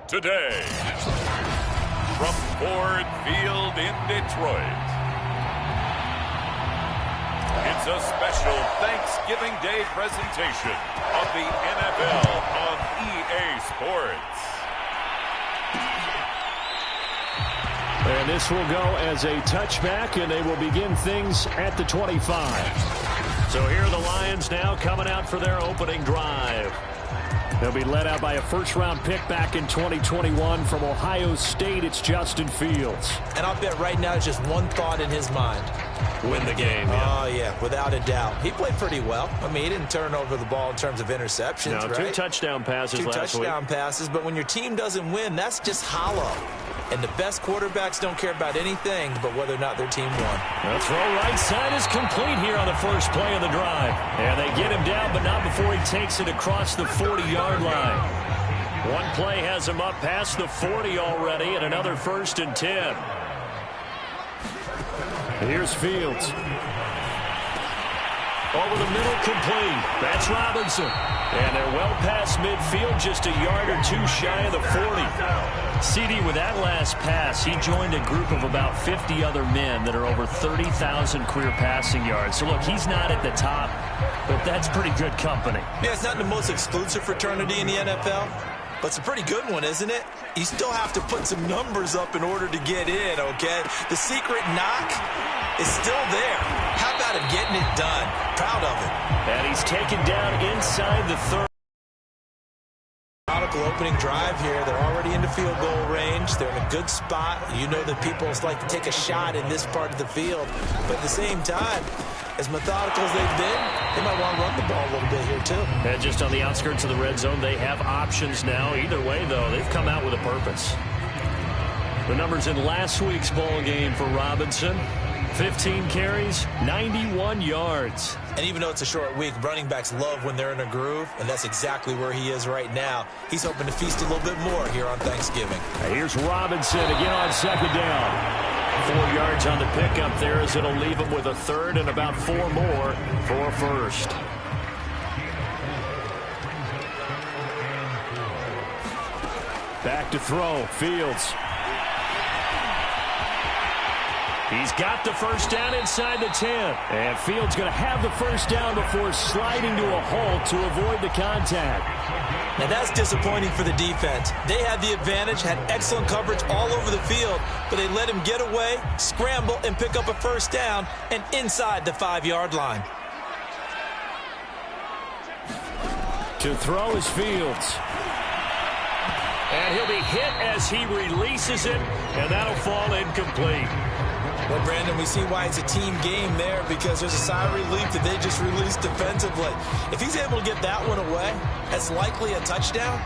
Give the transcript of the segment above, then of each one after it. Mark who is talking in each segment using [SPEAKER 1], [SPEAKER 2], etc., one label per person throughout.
[SPEAKER 1] today. From Ford Field in Detroit, it's a special Thanksgiving Day presentation of the NFL on EA Sports.
[SPEAKER 2] And this will go as a touchback, and they will begin things at the 25. So here are the Lions now coming out for their opening drive. They'll be led out by a first-round pick back in 2021 from Ohio State. It's Justin Fields.
[SPEAKER 3] And I'll bet right now it's just one thought in his mind.
[SPEAKER 2] Win the game.
[SPEAKER 3] Oh, yeah, without a doubt. He played pretty well. I mean, he didn't turn over the ball in terms of interceptions,
[SPEAKER 2] no,
[SPEAKER 3] right?
[SPEAKER 2] 2 touchdown passes last week.
[SPEAKER 3] 2 touchdown passes, but when your team doesn't win, that's just hollow. And the best quarterbacks don't care about anything but whether or not their team won.
[SPEAKER 2] The throw right side is complete here on the first play of the drive. And they get him down, but not before he takes it across the 40-yard line. One play has him up past the 40 already, and another 1st and 10. Here's Fields. Over the middle, complete. That's Robinson. And they're well past midfield, just a yard or 2 shy of the 40. CD, with that last pass, he joined a group of about 50 other men that are over 30,000 career passing yards. So, look, he's not at the top, but that's pretty good company.
[SPEAKER 3] Yeah, it's not the most exclusive fraternity in the NFL, but it's a pretty good one, isn't it? You still have to put some numbers up in order to get in, okay? The secret knock is still there. How about him getting it done? Proud of it.
[SPEAKER 2] And he's taken down inside the 30.
[SPEAKER 3] Opening drive here. They're already into field goal range. They're in a good spot. You know that people like to take a shot in this part of the field. But at the same time, as methodical as they've been, they might want to run the ball a little bit here too.
[SPEAKER 2] And just on the outskirts of the red zone, they have options now. Either way, though, they've come out with a purpose. The numbers in last week's ball game for Robinson: 15 carries, 91 yards.
[SPEAKER 3] And even though it's a short week, running backs love when they're in a groove, and that's exactly where he is right now. He's hoping to feast a little bit more here on Thanksgiving.
[SPEAKER 2] Here's Robinson again on 2nd down. 4 yards on the pickup there, as it'll leave him with a 3rd and about 4 more for a 1st. Back to throw, Fields. He's got the 1st down inside the 10. And Fields going to have the 1st down before sliding to a halt to avoid the contact.
[SPEAKER 3] Now that's disappointing for the defense. They had the advantage, had excellent coverage all over the field, but they let him get away, scramble, and pick up a 1st down, and inside the 5-yard line.
[SPEAKER 2] To throw is Fields. And he'll be hit as he releases it, and that'll fall incomplete.
[SPEAKER 3] Well, Brandon, we see why it's a team game there, because there's a sigh of relief that they just released defensively. If he's able to get that one away, that's likely a touchdown.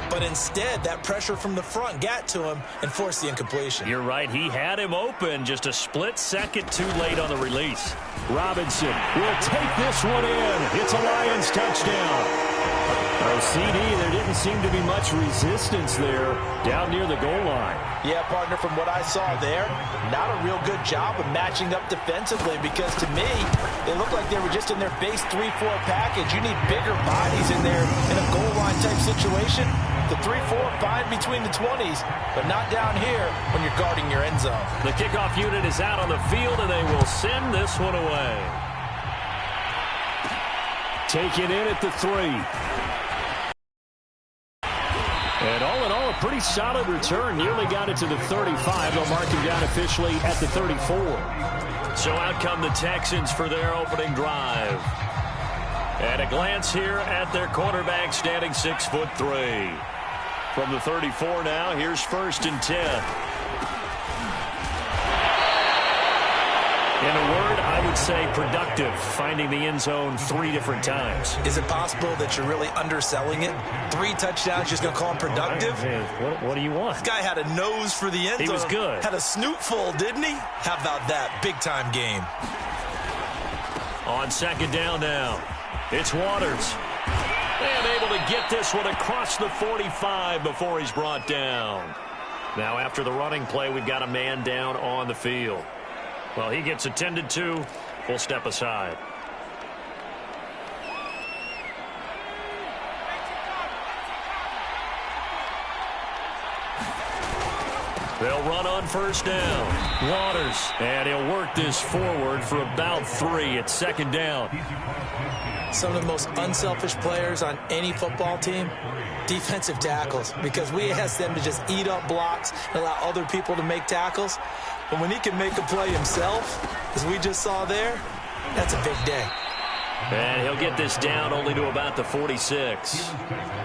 [SPEAKER 3] But instead, that pressure from the front got to him and forced the incompletion.
[SPEAKER 2] You're right. He had him open, just a split second too late on the release. Robinson will take this one in. It's a Lions touchdown. Oh, CD, there didn't seem to be much resistance there down near the goal line.
[SPEAKER 3] Yeah, partner, from what I saw there, not a real good job of matching up defensively, because to me, they looked like they were just in their base 3-4 package. You need bigger bodies in there in a goal line type situation. The 3-4, fine between the 20s, but not down here when you're guarding your end zone.
[SPEAKER 2] The kickoff unit is out on the field, and they will send this one away. Taken in at the 3. And all in all, a pretty solid return. Nearly got it to the 35. They'll mark him down officially at the 34. So out come the Texans for their opening drive. And a glance here at their quarterback, standing 6'3". From the 34 now, here's 1st and 10. In a word, I would say productive, finding the end zone 3 different times.
[SPEAKER 3] Is it possible that you're really underselling it? 3 touchdowns, just going to call him productive?
[SPEAKER 2] What do you want?
[SPEAKER 3] This guy had a nose for the end zone.
[SPEAKER 2] He was good.
[SPEAKER 3] Had a snoot full, didn't he? How about that? Big-time game.
[SPEAKER 2] On 2nd down now, it's Waters. And able to get this one across the 45 before he's brought down. Now, after the running play, we've got a man down on the field. Well, he gets attended to. We'll step aside. They'll run on first down. Waters, and he'll work this forward for about 3 at second down.
[SPEAKER 3] Some of the most unselfish players on any football team, defensive tackles, because we ask them to just eat up blocks and allow other people to make tackles. But when he can make a play himself, as we just saw there, that's a big day.
[SPEAKER 2] And he'll get this down only to about the 46.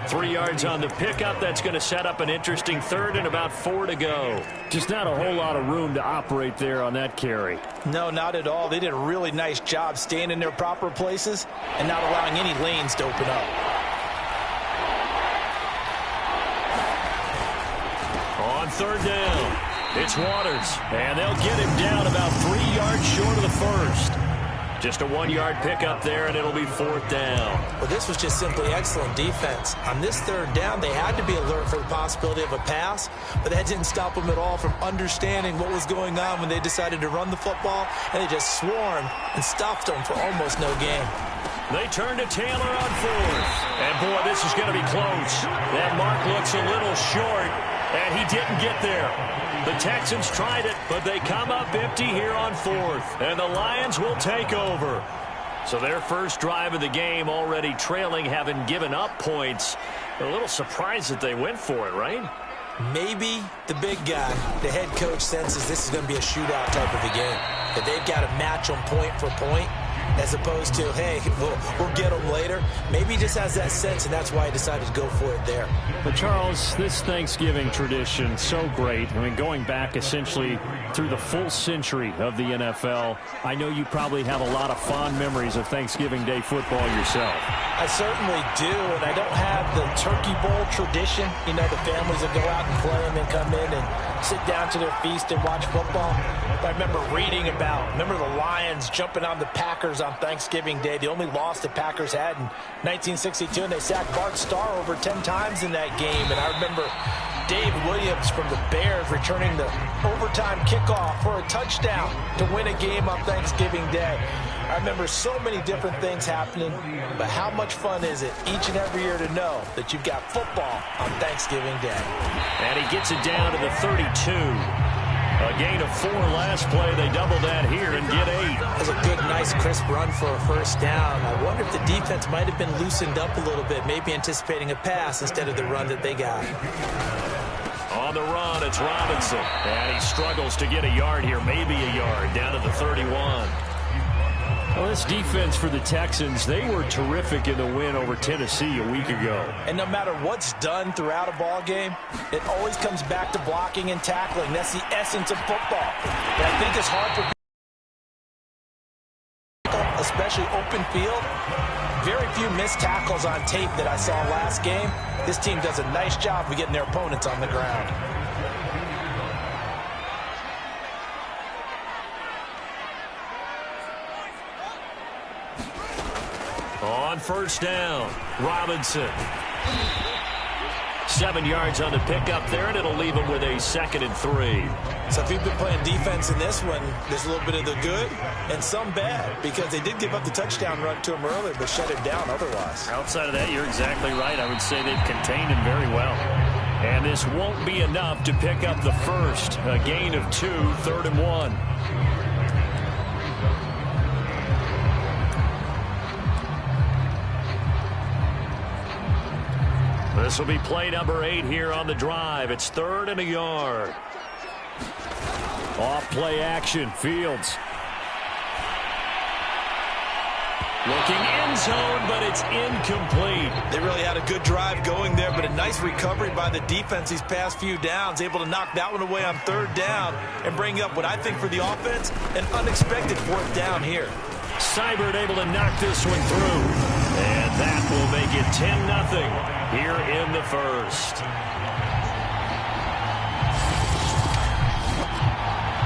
[SPEAKER 2] 3 yards on the pickup. That's going to set up an interesting third and about 4 to go.
[SPEAKER 4] Just not a whole lot of room to operate there on that carry.
[SPEAKER 3] No, not at all. They did a really nice job staying in their proper places and not allowing any lanes to open up.
[SPEAKER 2] On third down, it's Waters. And they'll get him down about 3 yards short of the first. Just a 1-yard pickup there, and it'll be 4th down.
[SPEAKER 3] Well, this was just simply excellent defense. On this third down, they had to be alert for the possibility of a pass, but that didn't stop them at all from understanding what was going on when they decided to run the football, and they just swarmed and stopped them for almost no gain.
[SPEAKER 2] They turn to Taylor on 4th. And, boy, this is going to be close. That mark looks a little short, and he didn't get there. The Texans tried it, but they come up empty here on 4th. And the Lions will take over. So their first drive of the game already trailing, having given up points. A little surprised that they went for it, right?
[SPEAKER 3] Maybe the big guy, the head coach, senses this is going to be a shootout type of a game. That they've got to match them point for point, as opposed to, hey, we'll get them later. Maybe he just has that sense, and that's why he decided to go for it there.
[SPEAKER 4] But, Charles, this Thanksgiving tradition, so great. I mean, going back essentially through the full century of the NFL, I know you probably have a lot of fond memories of Thanksgiving Day football yourself.
[SPEAKER 3] I certainly do, and I don't have the Turkey Bowl tradition. You know, the families that go out and play and then come in and sit down to their feast and watch football. But I remember reading about, the Lions jumping on the Packers on Thanksgiving Day. The only loss the Packers had in 1962, and they sacked Bart Starr over 10 times in that game. And I remember Dave Williams from the Bears returning the overtime kickoff for a touchdown to win a game on Thanksgiving Day. I remember so many different things happening, but how much fun is it each and every year to know that you've got football on Thanksgiving Day?
[SPEAKER 2] And he gets it down to the 32. A gain of 4 last play. They double that here and get 8.
[SPEAKER 3] That was a good, nice, crisp run for a first down. I wonder if the defense might have been loosened up a little bit, maybe anticipating a pass instead of the run that they got.
[SPEAKER 2] On the run, it's Robinson. And he struggles to get a yard here, maybe a yard, down to the 31.
[SPEAKER 4] Well, this defense for the Texans, they were terrific in the win over Tennessee a week ago.
[SPEAKER 3] And no matter what's done throughout a ball game, it always comes back to blocking and tackling. That's the essence of football. But I think it's hard for people, especially open field. Very few missed tackles on tape that I saw last game. This team does a nice job of getting their opponents on the ground.
[SPEAKER 2] On first down, Robinson. 7 yards on the pickup there, and it'll leave him with a 2nd and 3.
[SPEAKER 3] So if you've been playing defense in this one, there's a little bit of the good and some bad, because they did give up the touchdown run to him earlier, but shut him down otherwise.
[SPEAKER 4] Outside of that, you're exactly right. I would say they've contained him very well.
[SPEAKER 2] And this won't be enough to pick up the first. A gain of 2, 3rd and 1. This will be play number 8 here on the drive. It's 3rd and a yard.
[SPEAKER 4] Off play action, Fields.
[SPEAKER 2] Looking end zone, but it's incomplete.
[SPEAKER 3] They really had a good drive going there, but a nice recovery by the defense these past few downs, able to knock that one away on 3rd down and bring up what I think for the offense, an unexpected 4th down here.
[SPEAKER 2] Seibert able to knock this one through. And that will make it 10-0 here in the first.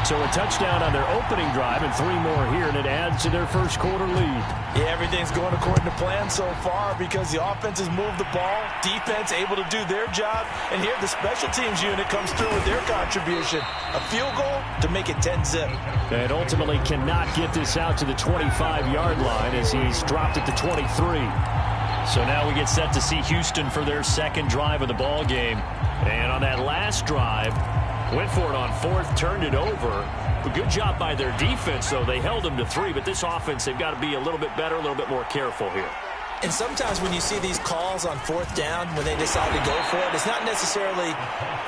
[SPEAKER 4] So a touchdown on their opening drive and 3 more here, and it adds to their first quarter lead.
[SPEAKER 3] Yeah, everything's going according to plan so far because the offense has moved the ball, defense able to do their job, and here the special teams unit comes through with their contribution. A field goal to make it 10-zip.
[SPEAKER 4] And ultimately cannot get this out to the 25-yard line as he's dropped at the 23.
[SPEAKER 2] So now we get set to see Houston for their second drive of the ball game. And on that last drive, Went for it on fourth, turned it over. A good job by their defense, though. They held them to 3, but this offense, they've got to be a little bit better, a little bit more careful here.
[SPEAKER 3] And sometimes when you see these calls on fourth down, when they decide to go for it, it's not necessarily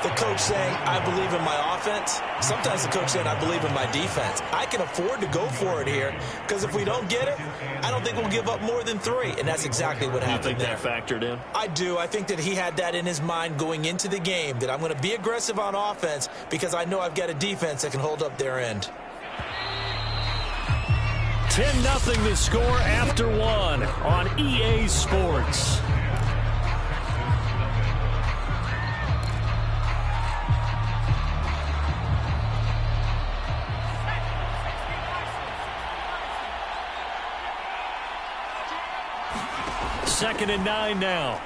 [SPEAKER 3] the coach saying, I believe in my offense. Sometimes the coach saying, I believe in my defense. I can afford to go for it here because if we don't get it, I don't think we'll give up more than 3. And that's exactly what happened there.
[SPEAKER 2] You think that factored in?
[SPEAKER 3] I do. I think that he had that in his mind going into the game, that I'm going to be aggressive on offense because I know I've got a defense that can hold up their end.
[SPEAKER 2] 10-0 the score after 1 on EA Sports. Second and 9 now.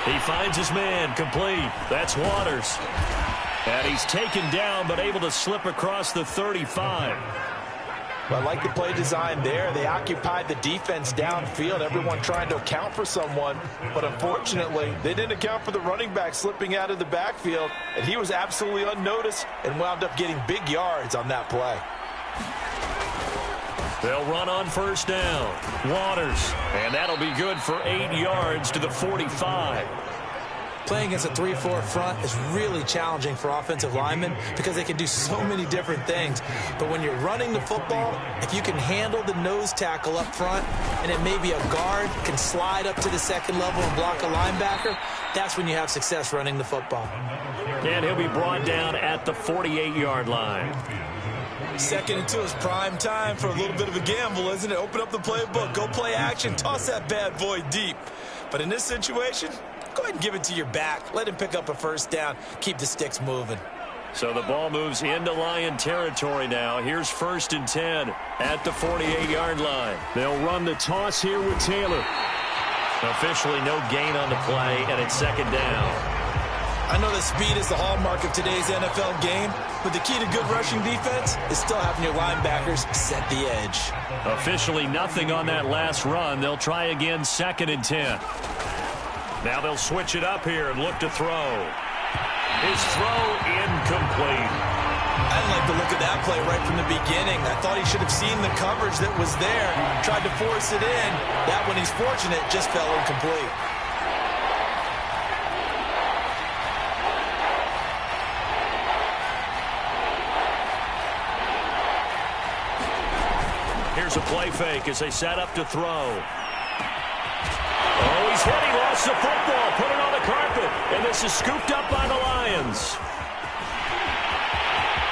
[SPEAKER 2] He finds his man, complete. That's Waters. And he's taken down but able to slip across the 35.
[SPEAKER 3] Well, I like the play design there. They occupied the defense downfield, everyone trying to account for someone. But unfortunately, they didn't account for the running back slipping out of the backfield. And he was absolutely unnoticed and wound up getting big yards on that play.
[SPEAKER 2] They'll run on first down. Waters. And that'll be good for 8 yards to the 45.
[SPEAKER 3] Playing against a 3-4 front is really challenging for offensive linemen because they can do so many different things. But when you're running the football, if you can handle the nose tackle up front and it may be a guard can slide up to the second level and block a linebacker, that's when you have success running the football.
[SPEAKER 2] And he'll be brought down at the 48-yard line.
[SPEAKER 3] 2nd and 2 is prime time for a little bit of a gamble, isn't it? Open up the playbook, go play action, toss that bad boy deep. But in this situation, go ahead and give it to your back. Let him pick up a first down. Keep the sticks moving.
[SPEAKER 2] So the ball moves into Lion territory now. Here's 1st and 10 at the 48-yard line.
[SPEAKER 4] They'll run the toss here with Taylor.
[SPEAKER 2] Officially no gain on the play, and it's 2nd down.
[SPEAKER 3] I know that speed is the hallmark of today's NFL game, but the key to good rushing defense is still having your linebackers set the edge.
[SPEAKER 2] Officially nothing on that last run. They'll try again, 2nd and 10. Now they'll switch it up here and look to throw. His throw incomplete.
[SPEAKER 3] I didn't like the look of that play right from the beginning. I thought he should have seen the coverage that was there, tried to force it in. That one, he's fortunate, just fell incomplete.
[SPEAKER 2] Here's a play fake as they set up to throw. Oh, he's hit. He lost the football. Put it on the carpet. And this is scooped up by the Lions.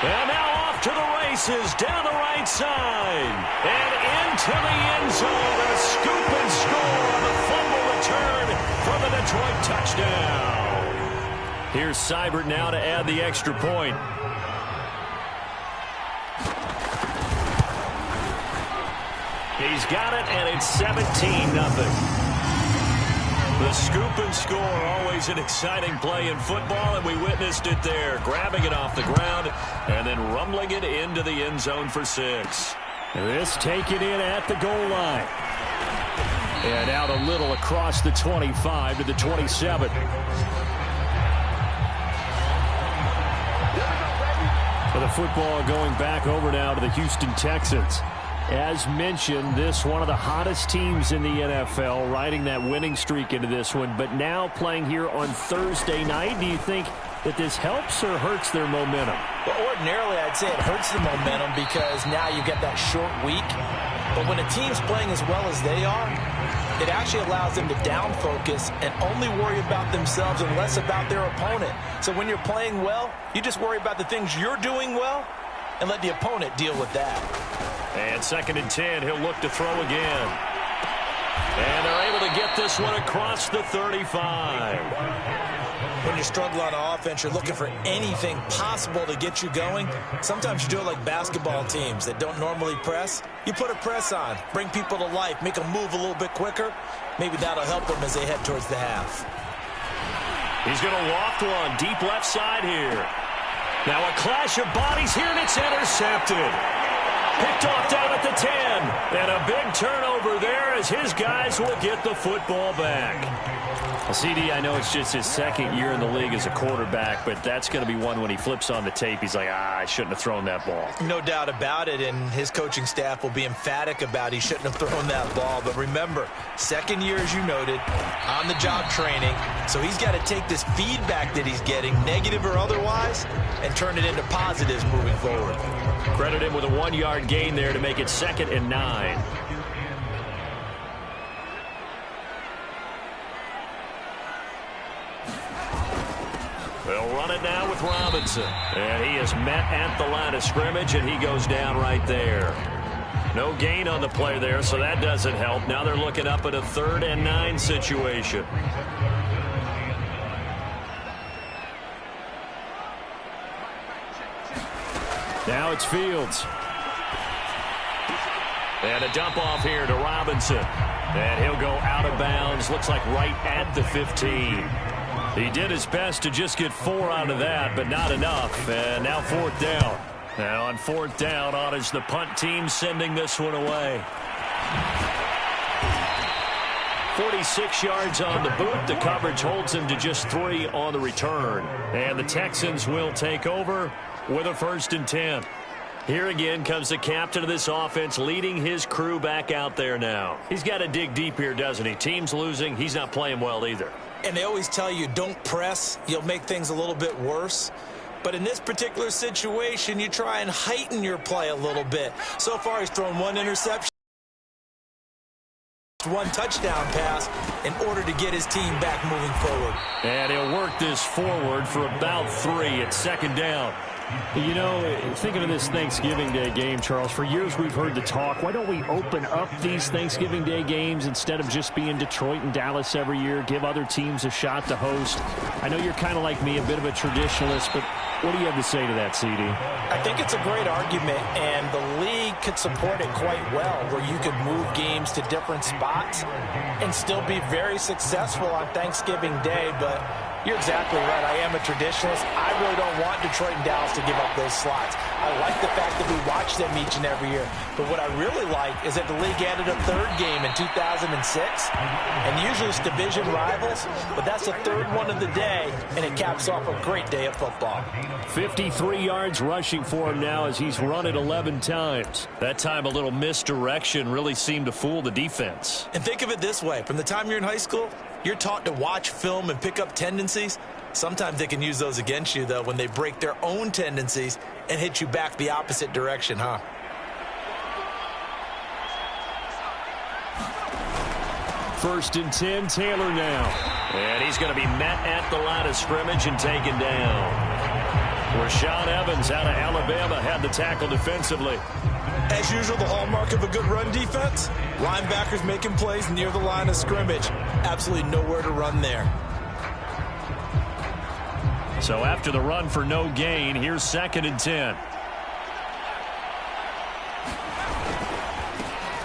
[SPEAKER 2] And now off to the races down the right side. And into the end zone. A scoop and score on the fumble return for the Detroit touchdown. Here's Seibert now to add the extra point. He's got it, and it's 17-0. The scoop and score, always an exciting play in football, and we witnessed it there. Grabbing it off the ground and then rumbling it into the end zone for 6.
[SPEAKER 4] This taken in at the goal line. And out a little across the 25 to the 27. For the football going back over now to the Houston Texans. As mentioned, this one of the hottest teams in the NFL, riding that winning streak into this one, but now playing here on Thursday night. Do you think that this helps or hurts their momentum?
[SPEAKER 3] Well, ordinarily, I'd say it hurts the momentum because now you get that short week. But when a team's playing as well as they are, it actually allows them to down focus and only worry about themselves and less about their opponent. So when you're playing well, you just worry about the things you're doing well and let the opponent deal with that.
[SPEAKER 2] And 2nd and 10, he'll look to throw again. And they're able to get this one across the 35.
[SPEAKER 3] When you struggle on offense, you're looking for anything possible to get you going. Sometimes you do it like basketball teams that don't normally press. You put a press on, bring people to life, make them move a little bit quicker. Maybe that'll help them as they head towards the half.
[SPEAKER 2] He's going to loft one deep left side here. Now a clash of bodies here, and it's intercepted. Picked off down at the 10. And a big turnover there as his guys will get the football back.
[SPEAKER 4] Well, CD, I know it's just his second year in the league as a quarterback, but that's going to be one when he flips on the tape. He's like, I shouldn't have thrown that ball.
[SPEAKER 3] No doubt about it, and his coaching staff will be emphatic about he shouldn't have thrown that ball. But remember, second year, as you noted, on-the-job training. So he's got to take this feedback that he's getting, negative or otherwise, and turn it into positives moving forward.
[SPEAKER 2] Credit him with a 1-yard gain there to make it 2nd and 9. They'll run it now with Robinson. And he is met at the line of scrimmage, and he goes down right there. No gain on the play there, so that doesn't help. Now they're looking up at a 3rd and 9 situation.
[SPEAKER 4] Now it's Fields.
[SPEAKER 2] And a dump off here to Robinson. And he'll go out of bounds. Looks like right at the 15. He did his best to just get 4 out of that, but not enough. And now 4th down. Now on 4th down, on is the punt team sending this one away. 46 yards on the boot. The coverage holds him to just 3 on the return. And the Texans will take over with a 1st and 10. Here again comes the captain of this offense leading his crew back out there now. He's got to dig deep here, doesn't he? Team's losing. He's not playing well either.
[SPEAKER 3] And they always tell you, don't press. You'll make things a little bit worse. But in this particular situation, you try and heighten your play a little bit. So far, he's thrown 1 interception, 1 touchdown pass in order to get his team back moving forward.
[SPEAKER 2] And he'll work this forward for about 3 at 2nd down.
[SPEAKER 4] You know, thinking of this Thanksgiving Day game, Charles, for years we've heard the talk, why don't we open up these Thanksgiving Day games instead of just being Detroit and Dallas every year, give other teams a shot to host? I know you're kind of like me, a bit of a traditionalist, but what do you have to say to that, CD?
[SPEAKER 3] I think it's a great argument, and the league could support it quite well, where you could move games to different spots and still be very successful on Thanksgiving Day, but you're exactly right. I am a traditionalist. I really don't want Detroit and Dallas to give up those slots. I like the fact that we watch them each and every year. But what I really like is that the league added a 3rd game in 2006. And usually it's division rivals, but that's the 3rd one of the day, and it caps off a great day of football.
[SPEAKER 2] 53 yards rushing for him now as he's run it 11 times. That time a little misdirection really seemed to fool the defense.
[SPEAKER 3] And think of it this way. From the time you're in high school, you're taught to watch film and pick up tendencies. Sometimes they can use those against you, though, when they break their own tendencies and hit you back the opposite direction, huh?
[SPEAKER 2] First and 10, Taylor now. And he's going to be met at the line of scrimmage and taken down. Rashaan Evans out of Alabama had the tackle defensively.
[SPEAKER 3] As usual, the hallmark of a good run defense, linebackers making plays near the line of scrimmage. Absolutely nowhere to run there.
[SPEAKER 2] So after the run for no gain, here's 2nd and 10.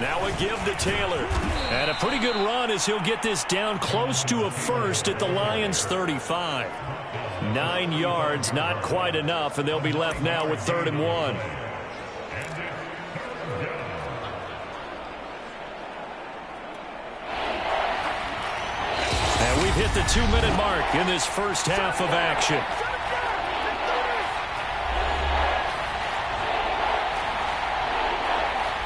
[SPEAKER 2] Now a give to Taylor. And a pretty good run as he'll get this down close to a 1st at the Lions' 35. 9 yards, not quite enough, and they'll be left now with 3rd and 1. And we've hit the 2-minute mark in this first half of action.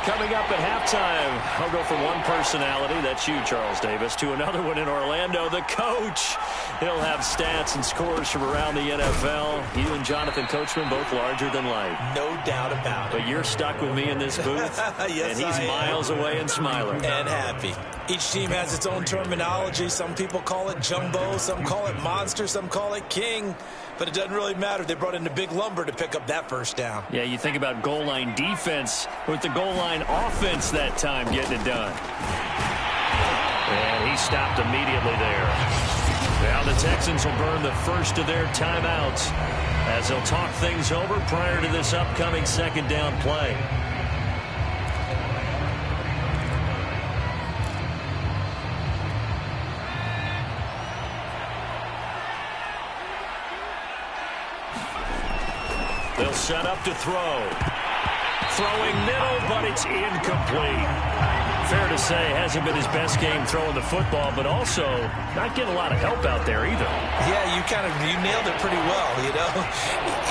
[SPEAKER 2] Coming up at halftime, I'll go from one personality, that's you, Charles Davis, to another one in Orlando, the coach. He'll have stats and scores from around the NFL. You and Jonathan Coachman, both larger than life.
[SPEAKER 3] No doubt about it.
[SPEAKER 2] But you're stuck with me in this booth,
[SPEAKER 3] yes,
[SPEAKER 2] and he's miles away and smiling.
[SPEAKER 3] And happy. Each team has its own terminology. Some people call it jumbo, some call it monster, some call it king. But it doesn't really matter. They brought in the big lumber to pick up that 1st down.
[SPEAKER 2] Yeah, you think about goal line defense with the goal line offense that time getting it done. And he stopped immediately there. Now the Texans will burn the first of their timeouts as they'll talk things over prior to this upcoming 2nd down play. They'll set up to throw. Throwing middle, but it's incomplete. Fair to say, hasn't been his best game throwing the football, but also not getting a lot of help out there either.
[SPEAKER 3] Yeah, you nailed it pretty well, you know.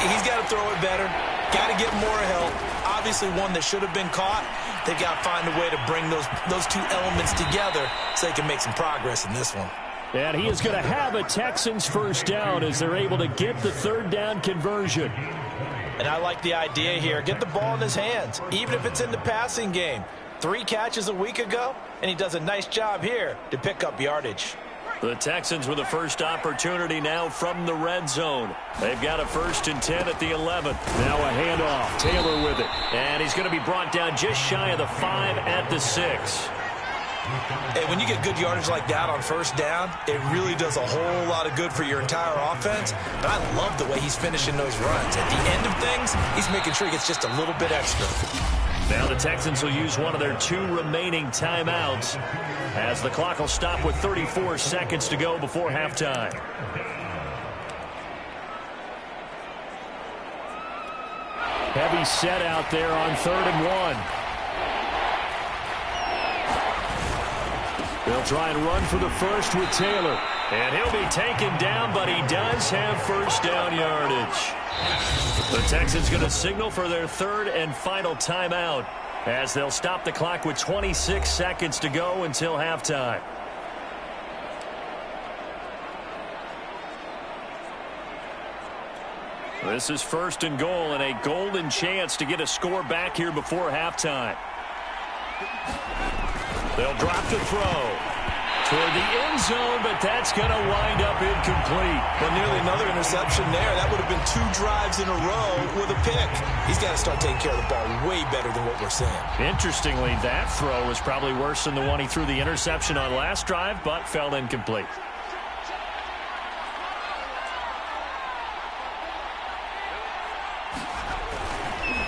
[SPEAKER 3] He's got to throw it better, got to get more help. Obviously one that should have been caught. They've got to find a way to bring those two elements together so they can make some progress in this one.
[SPEAKER 2] And he is going to have a Texans first down as they're able to get the third down conversion.
[SPEAKER 3] And I like the idea here. Get the ball in his hands, even if it's in the passing game. 3 catches a week ago, and he does a nice job here to pick up yardage.
[SPEAKER 2] The Texans with the first opportunity now from the red zone. They've got a 1st and 10 at the 11.
[SPEAKER 4] Now a handoff. Taylor with it.
[SPEAKER 2] And he's going to be brought down just shy of the 5 at the 6.
[SPEAKER 3] Hey, when you get good yardage like that on first down, it really does a whole lot of good for your entire offense. But I love the way he's finishing those runs. At the end of things, he's making sure he gets just a little bit extra.
[SPEAKER 2] Now the Texans will use one of their 2 remaining timeouts as the clock will stop with 34 seconds to go before halftime.
[SPEAKER 4] Heavy set out there on 3rd and 1. They'll try and run for the first with Taylor.
[SPEAKER 2] And he'll be taken down, but he does have first down yardage. The Texans going to signal for their 3rd and final timeout as they'll stop the clock with 26 seconds to go until halftime. This is 1st and goal and a golden chance to get a score back here before halftime. They'll drop to throw toward the end zone, but that's going to wind up incomplete.
[SPEAKER 3] Well, nearly another interception there. That would have been 2 drives in a row with a pick. He's got to start taking care of the ball way better than what we're seeing.
[SPEAKER 2] Interestingly, that throw was probably worse than the one he threw the interception on last drive, but fell incomplete.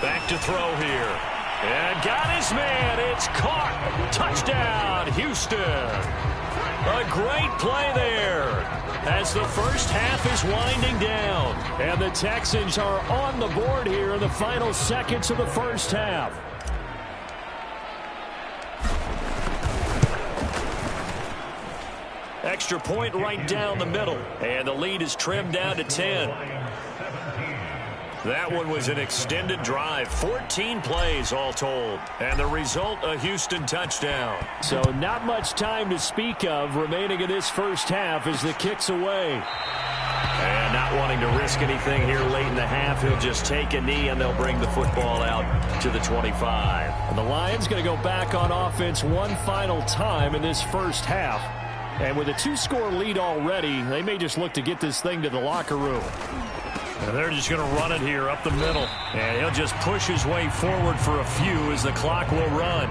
[SPEAKER 2] Back to throw here. And got his man. It's caught. Touchdown, Houston. A great play there as the first half is winding down.
[SPEAKER 4] And the Texans are on the board here in the final seconds of the first half.
[SPEAKER 2] Extra point right down the middle. And the lead is trimmed down to 10. That one was an extended drive, 14 plays all told. And the result, a Houston touchdown.
[SPEAKER 4] So not much time to speak of remaining in this first half as the kick's away.
[SPEAKER 2] And not wanting to risk anything here late in the half, he'll just take a knee and they'll bring the football out to the 25.
[SPEAKER 4] And the Lions going to go back on offense one final time in this first half. And with a 2-score lead already, they may just look to get this thing to the locker room.
[SPEAKER 2] And they're just going to run it here up the middle. And he'll just push his way forward for a few as the clock will run.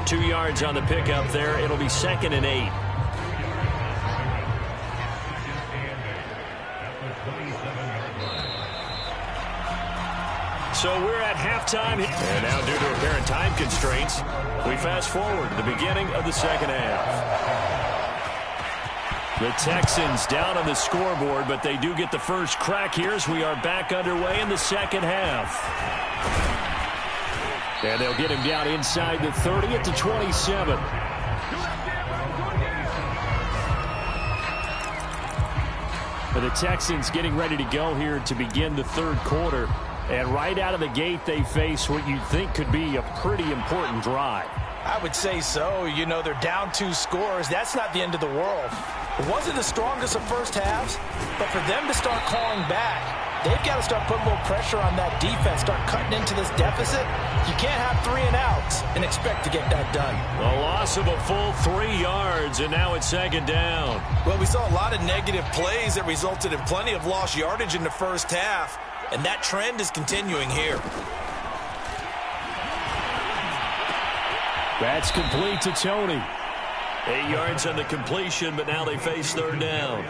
[SPEAKER 2] 2 yards on the pickup there. It'll be 2nd and 8. So we're at halftime. And now due to apparent time constraints, we fast forward to the beginning of the second half. The Texans down on the scoreboard, but they do get the first crack here as we are back underway in the second half.
[SPEAKER 4] And they'll get him down inside the 30 at the 27. For the Texans getting ready to go here to begin the 3rd quarter. And right out of the gate, they face what you'd think could be a pretty important drive.
[SPEAKER 3] I would say so. You know, they're down 2 scores. That's not the end of the world. It wasn't the strongest of first halves, but for them to start clawing back, they've got to start putting a little pressure on that defense, start cutting into this deficit. You can't have 3 and outs and expect to get that done.
[SPEAKER 2] A loss of a full 3 yards, and now it's 2nd down.
[SPEAKER 3] Well, we saw a lot of negative plays that resulted in plenty of lost yardage in the first half, and that trend is continuing here.
[SPEAKER 4] That's complete to Tony.
[SPEAKER 2] 8 yards on the completion, but now they face 3rd down.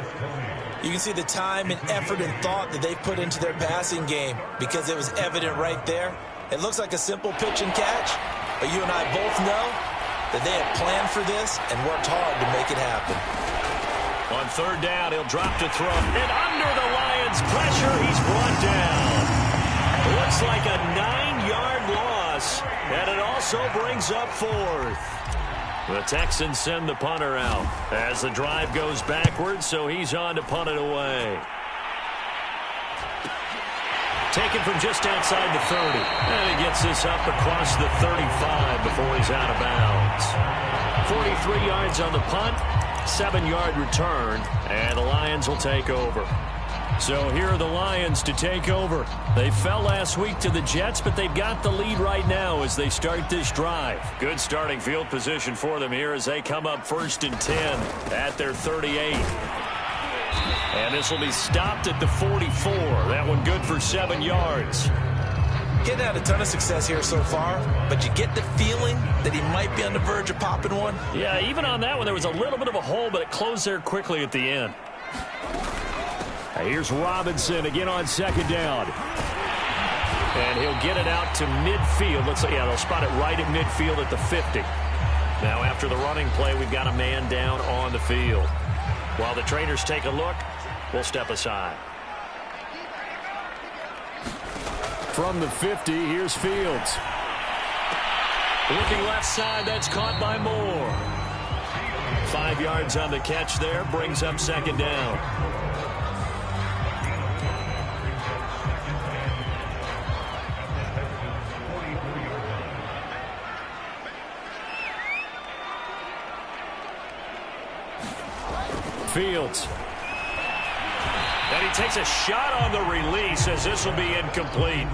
[SPEAKER 3] You can see the time and effort and thought that they put into their passing game because it was evident right there. It looks like a simple pitch and catch, but you and I both know that they had planned for this and worked hard to make it happen.
[SPEAKER 2] On 3rd down, he'll drop to throw. And under the Lions' pressure, he's brought down. Looks like a 9-yard loss And it also brings up fourth. The Texans send the punter out as the drive goes backwards, so he's on to punt it away. Taken from just outside the 30. And he gets this up across the 35 before he's out of bounds. 43 yards on the punt, 7-yard return, and the Lions will take over. So here are the Lions to take over. They fell last week to the Jets, but they've got the lead right now as they start this drive. Good starting field position for them here as they come up 1st and 10 at their 38. And this will be stopped at the 44. That one good for 7 yards.
[SPEAKER 3] Getting had a ton of success here so far, but you get the feeling that he might be on the verge of popping one.
[SPEAKER 2] Yeah, even on that one, there was a little bit of a hole, but it closed there quickly at the end.
[SPEAKER 4] Here's Robinson again on 2nd down.
[SPEAKER 2] And he'll get it out to midfield. They'll spot it right at midfield at the 50. Now after the running play, we've got a man down on the field. While the trainers take a look, we'll step aside.
[SPEAKER 4] From the 50, here's Fields.
[SPEAKER 2] Looking left side, that's caught by Moore. 5 yards on the catch there, brings up 2nd down.
[SPEAKER 4] Fields.
[SPEAKER 2] And he takes a shot on the release as this will be incomplete.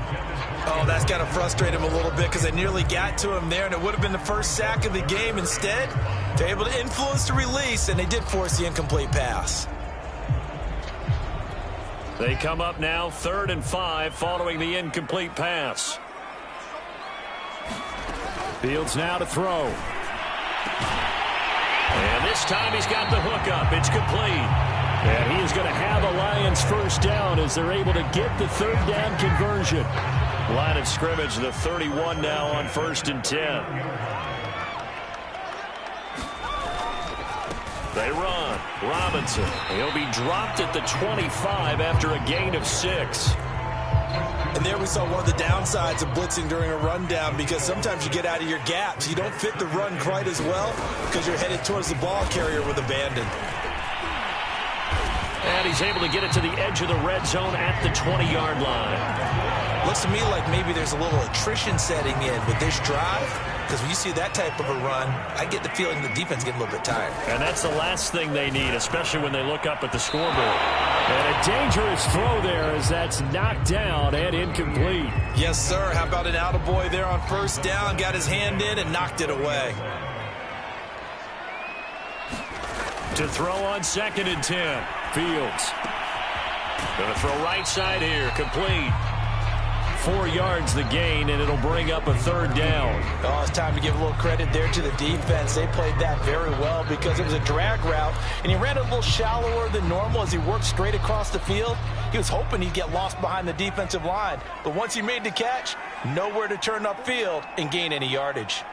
[SPEAKER 3] Oh, that's got to frustrate him a little bit because they nearly got to him there, and it would have been the first sack of the game. Instead, they're able to influence the release, and they did force the incomplete pass.
[SPEAKER 2] They come up now 3rd and 5 following the incomplete pass.
[SPEAKER 4] Fields now to throw.
[SPEAKER 2] And this time he's got the hook up. It's complete.
[SPEAKER 4] And he is going to have a Lions 1st down as they're able to get the 3rd down conversion.
[SPEAKER 2] Line of scrimmage, the 31 now on 1st and 10. They run. Robinson. He'll be dropped at the 25 after a gain of 6.
[SPEAKER 3] And there we saw one of the downsides of blitzing during a rundown because sometimes you get out of your gaps. You don't fit the run quite as well because you're headed towards the ball carrier with abandon.
[SPEAKER 2] And he's able to get it to the edge of the red zone at the 20-yard line.
[SPEAKER 3] Looks to me like maybe there's a little attrition setting in with this drive because when you see that type of a run, I get the feeling the defense getting a little bit tired.
[SPEAKER 2] And that's the last thing they need, especially when they look up at the scoreboard.
[SPEAKER 4] And a dangerous throw there as that's knocked down and incomplete.
[SPEAKER 3] Yes, sir. How about an attaboy there on 1st down? Got his hand in and knocked it away.
[SPEAKER 2] To throw on 2nd and 10. Fields. Going to throw right side here. Complete. 4 yards the gain, and it'll bring up a 3rd down.
[SPEAKER 3] Oh, it's time to give a little credit there to the defense. They played that very well because it was a drag route, and he ran a little shallower than normal as he worked straight across the field. He was hoping he'd get lost behind the defensive line, but once he made the catch, nowhere to turn upfield and gain any yardage.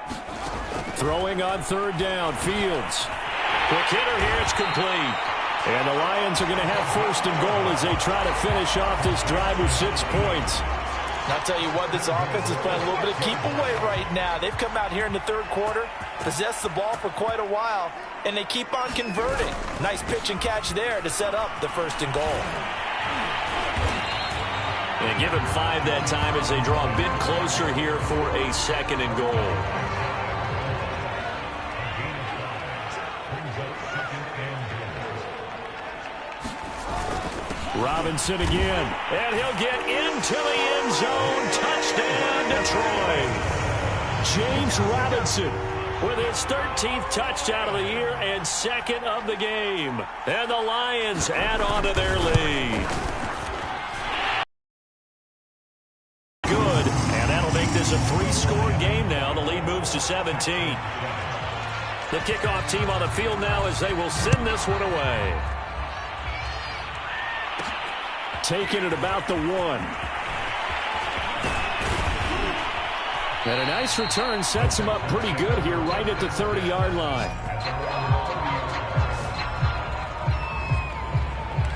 [SPEAKER 4] Throwing on 3rd down, Fields.
[SPEAKER 2] Quick hitter here, it's complete.
[SPEAKER 4] And the Lions are going to have 1st and goal as they try to finish off this drive with 6 points.
[SPEAKER 3] And I'll tell you what, this offense is playing a little bit of keep away right now. They've come out here in the 3rd quarter, possessed the ball for quite a while, and they keep on converting. Nice pitch and catch there to set up the 1st and goal.
[SPEAKER 2] And give him 5 that time as they draw a bit closer here for a 2nd and goal.
[SPEAKER 4] Robinson again.
[SPEAKER 2] And he'll get into the end zone. Touchdown, Detroit.
[SPEAKER 4] James Robinson
[SPEAKER 2] with his 13th touchdown of the year and 2nd of the game. And the Lions add on to their lead. Good. And that'll make this a 3-score game now. The lead moves to 17. The kickoff team on the field now as they will send this one away.
[SPEAKER 4] Taking it about the 1. And a nice return sets him up pretty good here right at the 30-yard line.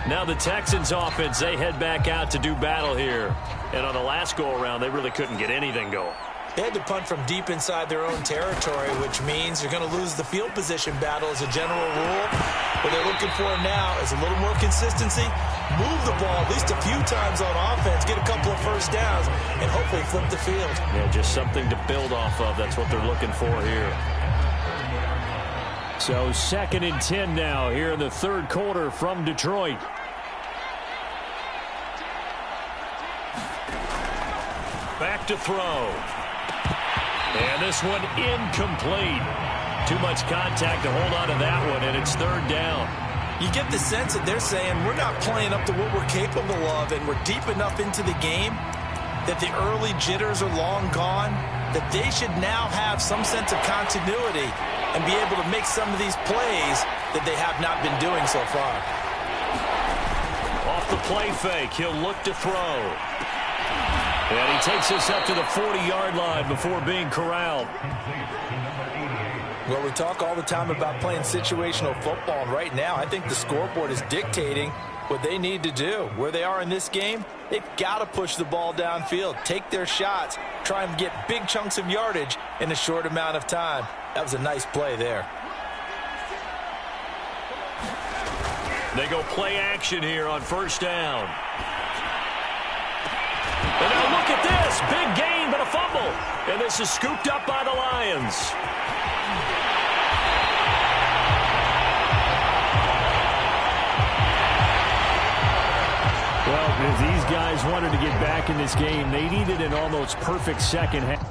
[SPEAKER 2] Now the Texans offense, they head back out to do battle here. And on the last go-around, they really couldn't get anything going.
[SPEAKER 3] They had to punt from deep inside their own territory, which means you're going to lose the field position battle as a general rule. What they're looking for now is a little more consistency, move the ball at least a few times on offense, get a couple of first downs, and hopefully flip the field.
[SPEAKER 2] Yeah, just something to build off of. That's what they're looking for here.
[SPEAKER 4] So 2nd and 10 now here in the third quarter from Detroit.
[SPEAKER 2] Back to throw. And this one incomplete. Too much contact to hold on to that one, and it's 3rd down.
[SPEAKER 3] You get the sense that they're saying we're not playing up to what we're capable of, and we're deep enough into the game that the early jitters are long gone, that they should now have some sense of continuity and be able to make some of these plays that they have not been doing so far.
[SPEAKER 2] Off the play fake, he'll look to throw. And he takes us up to the 40-yard line before being corralled.
[SPEAKER 3] Well, we talk all the time about playing situational football, and right now I think the scoreboard is dictating what they need to do. Where they are in this game, they've got to push the ball downfield, take their shots, try and get big chunks of yardage in a short amount of time. That was a nice play there.
[SPEAKER 2] They go play action here on 1st down. And now look at this. Big gain, but a fumble. And this is scooped up by the Lions.
[SPEAKER 4] Well, if these guys wanted to get back in this game, they needed an almost perfect second half.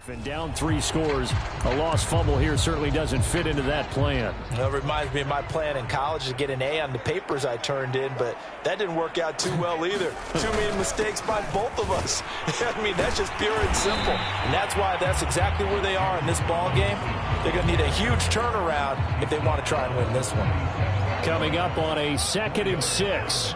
[SPEAKER 4] And down 3 scores. A lost fumble here certainly doesn't fit into that plan.
[SPEAKER 3] It reminds me of my plan in college to get an A on the papers I turned in, but that didn't work out too well either. Too many mistakes by both of us. I mean, that's just pure and simple. And that's why that's exactly where they are in this ball game. They're going to need a huge turnaround if they want to try and win this one.
[SPEAKER 4] Coming up on a 2nd and 6.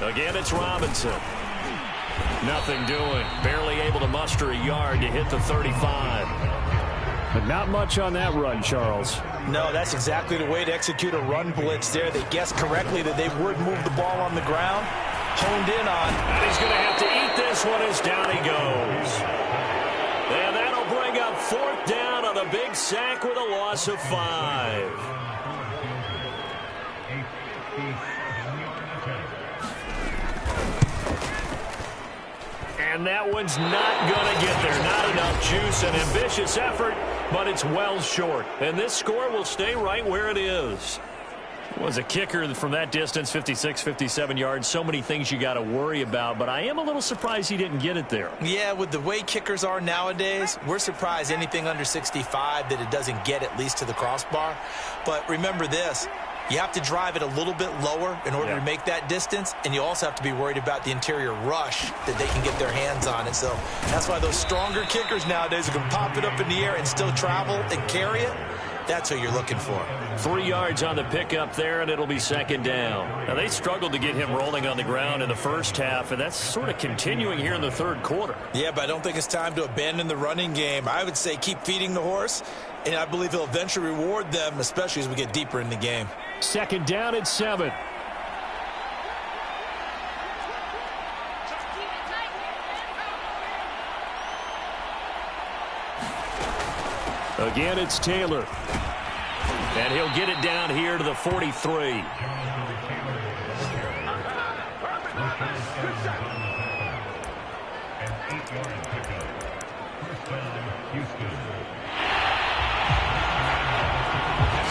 [SPEAKER 2] Again, it's Robinson. Nothing doing. Barely able to muster a yard to hit the 35.
[SPEAKER 4] But not much on that run, Charles.
[SPEAKER 3] No, that's exactly the way to execute a run blitz there. They guessed correctly that they would move the ball on the ground. Honed in on.
[SPEAKER 2] And he's going to have to eat this one as down he goes. And that'll bring up 4th down on a big sack with a loss of 5. And that one's not going to get there. Not enough juice. An ambitious effort, but it's well short. And this score will stay right where it is. Was a kicker from that distance, 56, 57 yards. So many things you got to worry about, but I am a little surprised he didn't get it there.
[SPEAKER 3] Yeah, with the way kickers are nowadays, we're surprised anything under 65 that it doesn't get at least to the crossbar. But remember this. You have to drive it a little bit lower in order to make that distance, and you also have to be worried about the interior rush that they can get their hands on it. So that's why those stronger kickers nowadays are going to pop it up in the air and still travel and carry it. That's who you're looking for.
[SPEAKER 2] 3 yards on the pickup there, and it'll be second down.
[SPEAKER 4] Now, they struggled to get him rolling on the ground in the first half, and that's sort of continuing here in the third quarter.
[SPEAKER 3] Yeah, but I don't think it's time to abandon the running game. I would say keep feeding the horse, and I believe he'll eventually reward them, especially as we get deeper in the game.
[SPEAKER 4] Second down and 7. Again, it's Taylor. And he'll get it down here to the 43.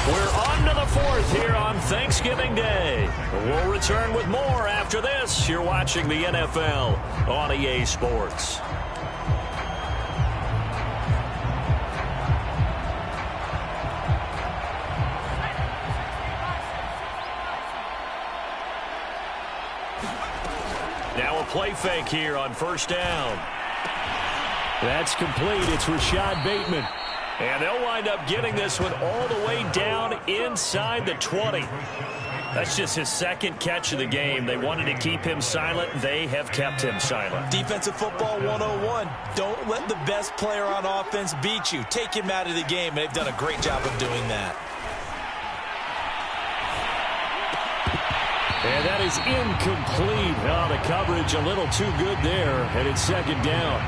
[SPEAKER 4] We're on to the fourth here on Thanksgiving Day. We'll return with more after this. You're watching the NFL on EA Sports. Now a play fake here on first down. That's complete. It's Rashad Bateman. And they'll wind up getting this one all the way down inside the 20. That's just his second catch of the game. They wanted to keep him silent. They have kept him silent.
[SPEAKER 3] Defensive football 101. Don't let the best player on offense beat you. Take him out of the game, and they've done a great job of doing that.
[SPEAKER 4] And that is incomplete. Oh, the coverage a little too good there, and it's second down.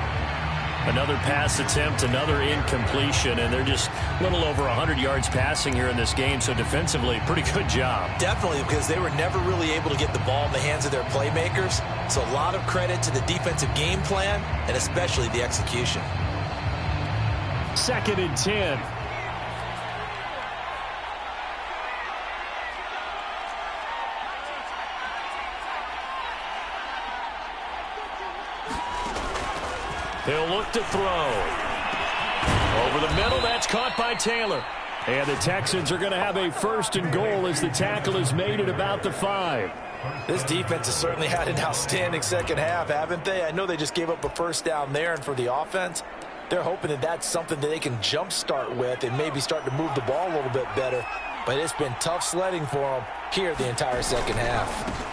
[SPEAKER 4] Another pass attempt, another incompletion, and they're just a little over 100 yards passing here in this game, so defensively, pretty good job.
[SPEAKER 3] Definitely, because they were never really able to get the ball in the hands of their playmakers. So a lot of credit to the defensive game plan, and especially the execution.
[SPEAKER 4] Second and 10. He'll look to throw. Over the middle, that's caught by Taylor. And the Texans are going to have a first and goal as the tackle is made at about the 5.
[SPEAKER 3] This defense has certainly had an outstanding second half, haven't they? I know they just gave up a first down there, and for the offense, they're hoping that that's something that they can jumpstart with and maybe start to move the ball a little bit better. But it's been tough sledding for them here the entire second half.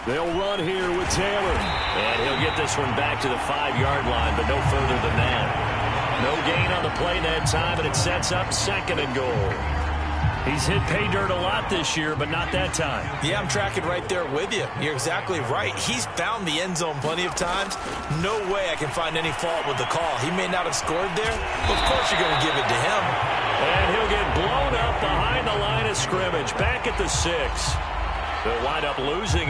[SPEAKER 4] They'll run here with Taylor. And he'll get this one back to the 5-yard line, but no further than that. No gain on the play that time, and it sets up second and goal. He's hit pay dirt a lot this year, but not that time.
[SPEAKER 3] Yeah, I'm tracking right there with you. You're exactly right. He's found the end zone plenty of times. No way I can find any fault with the call. He may not have scored there, but of course you're going to give it to him.
[SPEAKER 4] And he'll get blown up behind the line of scrimmage, back at the 6. They'll wind up losing.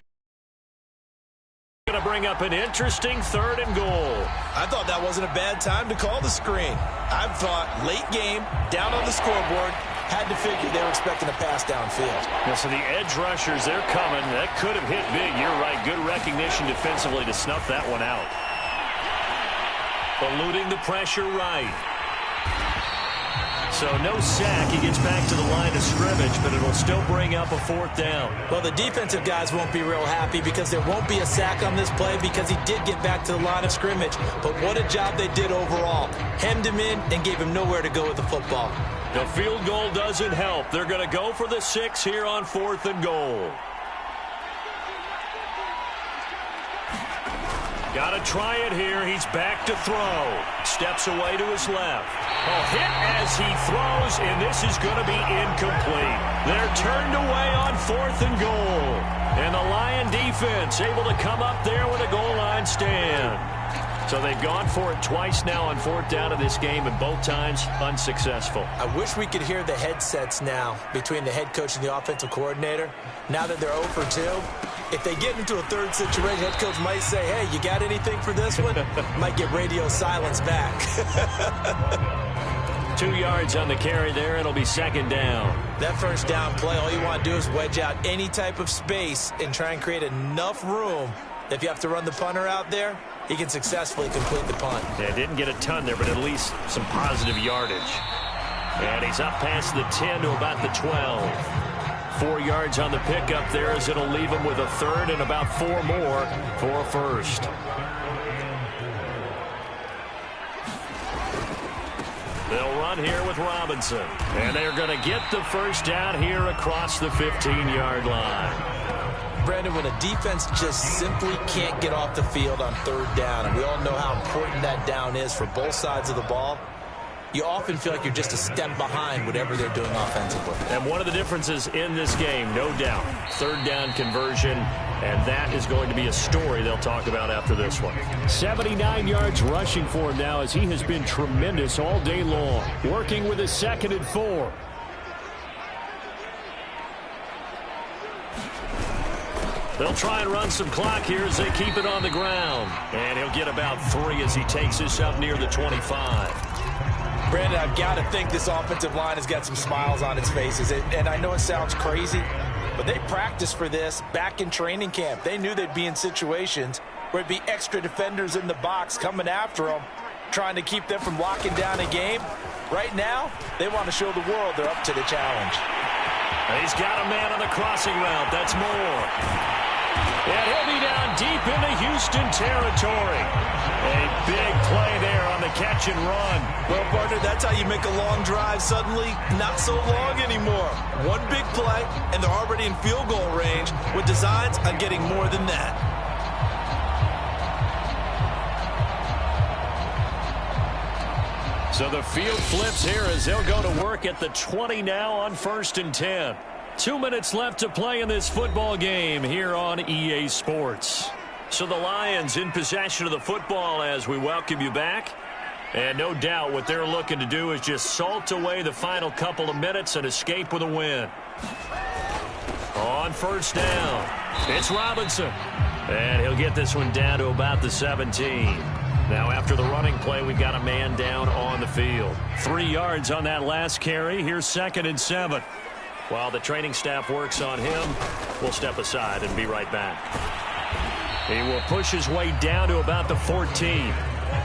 [SPEAKER 4] Going to bring up an interesting third and goal.
[SPEAKER 3] I thought that wasn't a bad time to call the screen. I thought late game, down on the scoreboard, had to figure they were expecting a pass downfield.
[SPEAKER 4] Yeah, so the edge rushers, they're coming. That could have hit big. You're right. Good recognition defensively to snuff that one out. Eluding the pressure right. So no sack. He gets back to the line of scrimmage, but it'll still bring up a fourth down.
[SPEAKER 3] Well, the defensive guys won't be real happy because there won't be a sack on this play because he did get back to the line of scrimmage. But what a job they did overall. Hemmed him in and gave him nowhere to go with the football.
[SPEAKER 2] The field goal doesn't help. They're going to go for the 6 here on 4th and goal. Got to try it here. He's back to throw. Steps away to his left. Oh, hit as he throws, and this is going to be incomplete. They're turned away on 4th and goal. And the Lion defense able to come up there with a goal line stand. So they've gone for it twice now on 4th down in this game, and both times unsuccessful.
[SPEAKER 3] I wish we could hear the headsets now between the head coach and the offensive coordinator. Now that they're 0 for 2, if they get into a third situation, head coach might say, hey, you got anything for this one? Might get radio silence back.
[SPEAKER 2] 2 yards on the carry there. It'll be second down.
[SPEAKER 3] That first down play, all you want to do is wedge out any type of space and try and create enough room. If you have to run the punter out there, he can successfully complete the punt.
[SPEAKER 4] Yeah, didn't get a ton there, but at least some positive yardage. And he's up past the 10 to about the 12. 4 yards on the pickup there as it'll leave him with a third and about 4 more for a first.
[SPEAKER 2] They'll run here with Robinson. And they're going to get the first down here across the 15-yard line.
[SPEAKER 3] Brandon, when a defense just simply can't get off the field on third down, and we all know how important that down is for both sides of the ball, you often feel like you're just a step behind whatever they're doing offensively.
[SPEAKER 2] And one of the differences in this game, no doubt, third down conversion, and that is going to be a story they'll talk about after this one.
[SPEAKER 4] 79 yards rushing for him now as he has been tremendous all day long, working with a 2nd and 4.
[SPEAKER 2] They'll try and run some clock here as they keep it on the ground. And he'll get about 3 as he takes this up near the 25.
[SPEAKER 3] Brandon, I've got to think this offensive line has got some smiles on its faces. And I know it sounds crazy, but they practiced for this back in training camp. They knew they'd be in situations where it'd be extra defenders in the box coming after them, trying to keep them from locking down a game. Right now, they want to show the world they're up to the challenge.
[SPEAKER 2] He's got a man on the crossing route. That's Moore. And he'll be down deep into Houston territory. A big play there on the catch and run.
[SPEAKER 3] Well, partner, that's how you make a long drive suddenly not so long anymore. One big play, and they're already in field goal range with designs on getting more than that.
[SPEAKER 2] So the field flips here as they'll go to work at the 20 now on 1st and 10. 2 minutes left to play in this football game here on EA Sports. So the Lions in possession of the football as we welcome you back. And no doubt what they're looking to do is just salt away the final couple of minutes and escape with a win. On 1st down, it's Robinson. And he'll get this one down to about the 17. Now after the running play, we've got a man down on the field. 3 yards on that last carry. Here's 2nd and 7. While the training staff works on him, we'll step aside and be right back. He will push his way down to about the 14.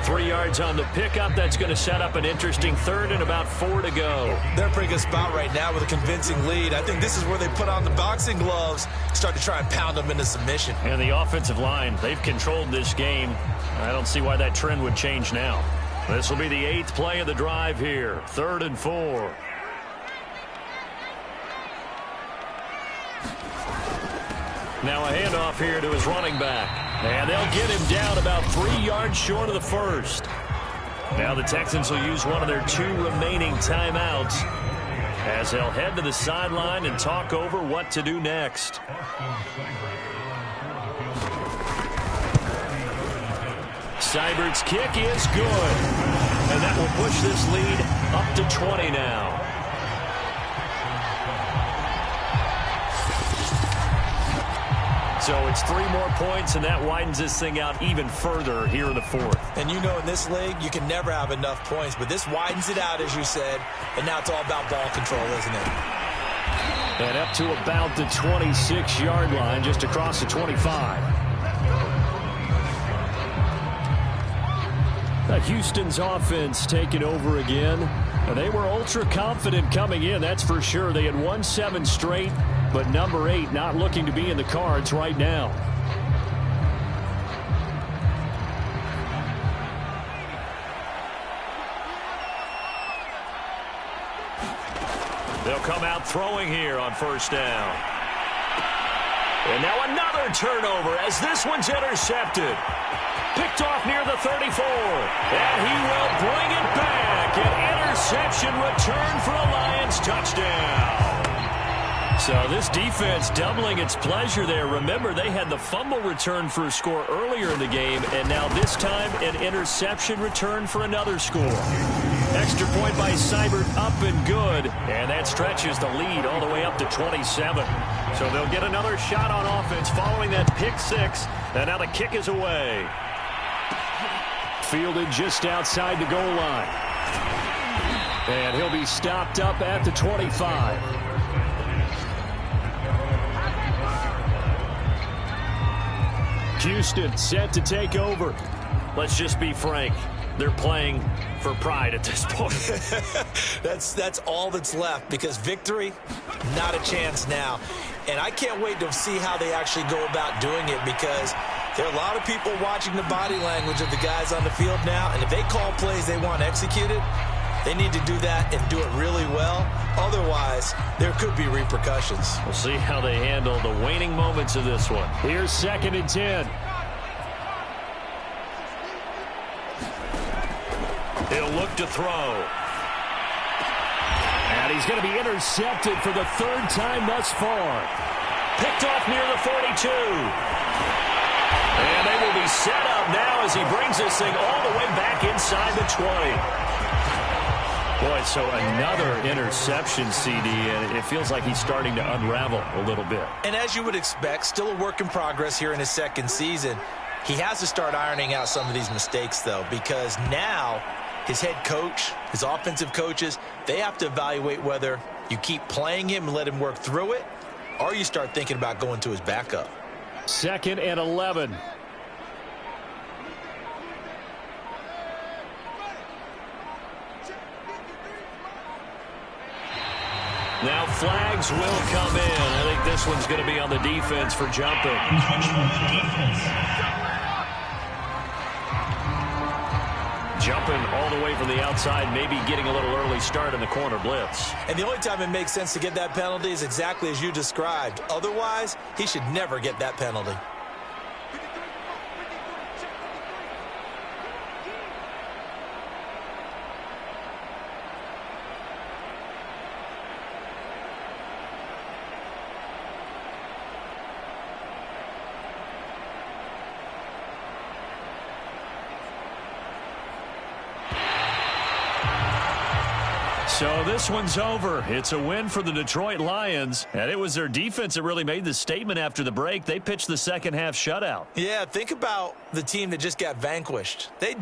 [SPEAKER 2] 3 yards on the pickup. That's going to set up an interesting 3rd and about 4 to go.
[SPEAKER 3] They're a pretty good spot right now with a convincing lead. I think this is where they put on the boxing gloves, start to try and pound them into submission.
[SPEAKER 2] And the offensive line, they've controlled this game. I don't see why that trend would change now. This will be the 8th play of the drive here. 3rd and 4. Now a handoff here to his running back. And they'll get him down about 3 yards short of the 1st. Now the Texans will use one of their 2 remaining timeouts as they'll head to the sideline and talk over what to do next. Seibert's kick is good. And that will push this lead up to 20 now. So it's 3 more points, and that widens this thing out even further here in the 4th.
[SPEAKER 3] And you know in this league, you can never have enough points, but this widens it out, as you said, and now it's all about ball control, isn't it?
[SPEAKER 4] And up to about the 26-yard line, just across the 25. Houston's offense taking over again. They were ultra confident coming in, that's for sure. They had won 7 straight, but number 8 not looking to be in the cards right now.
[SPEAKER 2] They'll come out throwing here on 1st down. And now another turnover as this one's intercepted. Picked off near the 34. And he will bring it back. An interception return for a Lions touchdown. So this defense doubling its pleasure there. Remember, they had the fumble return for a score earlier in the game, and now this time an interception return for another score. Extra point by Seibert up and good, and that stretches the lead all the way up to 27. So they'll get another shot on offense following that pick 6, and now the kick is away.
[SPEAKER 4] Fielded just outside the goal line. And he'll be stopped up at the 25. Houston set to take over.
[SPEAKER 2] Let's just be frank. They're playing for pride at this point.
[SPEAKER 3] That's all that's left, because victory, not a chance now. And I can't wait to see how they actually go about doing it, because there are a lot of people watching the body language of the guys on the field now, and if they call plays they want executed, They need to do that and do it really well. Otherwise, there could be repercussions.
[SPEAKER 2] We'll see how they handle the waning moments of this one.
[SPEAKER 4] Here's 2nd and 10.
[SPEAKER 2] He'll look to throw.
[SPEAKER 4] And he's going to be intercepted for the 3rd time thus far.
[SPEAKER 2] Picked off near the 42. And they will be set up now as he brings this thing all the way back inside the 20.
[SPEAKER 4] Boy, so another interception, CD, and it feels like he's starting to unravel a little bit.
[SPEAKER 3] And as you would expect, still a work in progress here in his 2nd season. He has to start ironing out some of these mistakes, though, because now his head coach, his offensive coaches, they have to evaluate whether you keep playing him and let him work through it, or you start thinking about going to his backup.
[SPEAKER 4] 2nd and 11.
[SPEAKER 2] Now flags will come in. I think this one's going to be on the defense for jumping. Jumping all the way from the outside, maybe getting a little early start in the corner blitz.
[SPEAKER 3] And the only time it makes sense to get that penalty is exactly as you described. Otherwise, he should never get that penalty.
[SPEAKER 4] So this one's over. It's a win for the Detroit Lions, and it was their defense that really made the statement after the break. They pitched the second half shutout.
[SPEAKER 3] Yeah, think about the team that just got vanquished. They